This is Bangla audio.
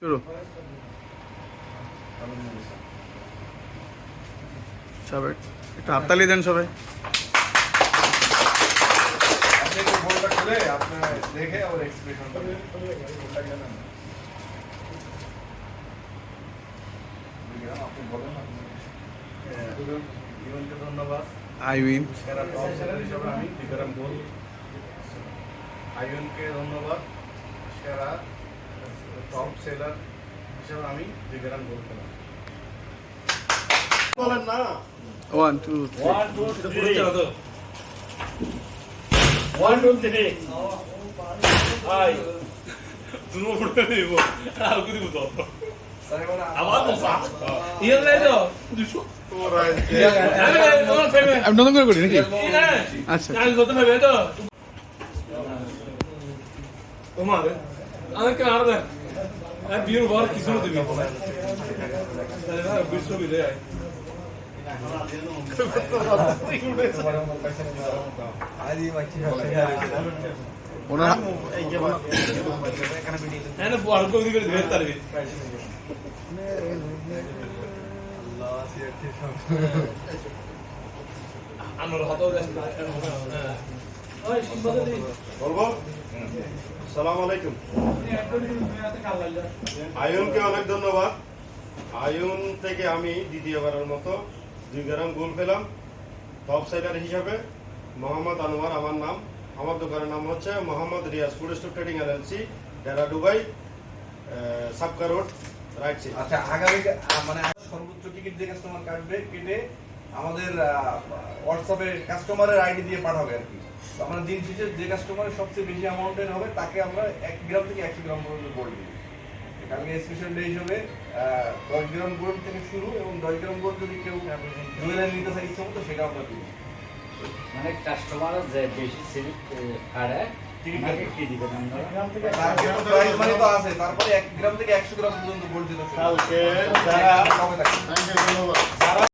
শুরু সবাই একটু হাততালি দেন সবাই। ধন্যবাদ। আইউইন আমি বিক্রম গোল। আইউনকে ধন্যবাদ, সেরা টপ সেলার হিসেবে আমি বিক্রম গোল পেলাম। বলেন না 1 2 3 1 2 3 Ai. Tu não viu? Ah, o que digo todo. Avança. E ele é do. Deixa. আমি নতুন করে করি নাকি? আচ্ছা আমি কত ভাবে তো তোমার আমাকে আর দে আমি বিয়ের বার কিছু না দিবি তাহলে না বিশ্বর বিলে আই ওনার এনে আর কো দিকে ধরে তারবি আমার হাতে দেন ওই সিম্বাদে দি বলবো আসসালামু আলাইকুম। আয়ুনকে অনেক ধন্যবাদ। আয়ুন থেকে আমি দ্বিতীয়বারের মতো 2 গ্রাম গোল পেলাম। টপ সেলার হিসাবে মোহাম্মদ আনোয়ার আমার নাম। আমার দোকানের নাম হচ্ছে Mohammad Riaz food stock trading LLC, Dhaka Dubai, Sabkha road, right side. আচ্ছা, আগামী মানে সর্বোচ্চ টিকিট দিয়ে কাস্টমার কাটবে, কেটে আমাদের হোয়াটসঅ্যাপে কাস্টমারের আইডি দিয়ে পাঠাবে আর কি। তো আমরা দিন শেষে যে কাস্টমারের সবচেয়ে বেশি অ্যামাউন্টের হবে তাকে আমরা 1 গ্রাম থেকে 100 গ্রাম পর্যন্ত গোল্ড দিই। কালকে স্পেশাল ডে হিসেবে 10 গ্রাম গোল্ড থেকে শুরু, এবং 10 গ্রাম গোল্ড যদি কেউ জুয়েলারি নিতে চাই ইচ্ছা মতো সেটা আমরা দিই। মানে কাস্টমার যে বেশি সিলিপ কাটে টিকিট কি দিবেন আপনারা? তার কিন্তু প্রাইস মানি তো আছে, তারপরে 1 গ্রাম থেকে 100 গ্রাম পর্যন্ত গোল্ড দিতে হবে। কালকে যারা কবে থাকবে? ধন্যবাদ।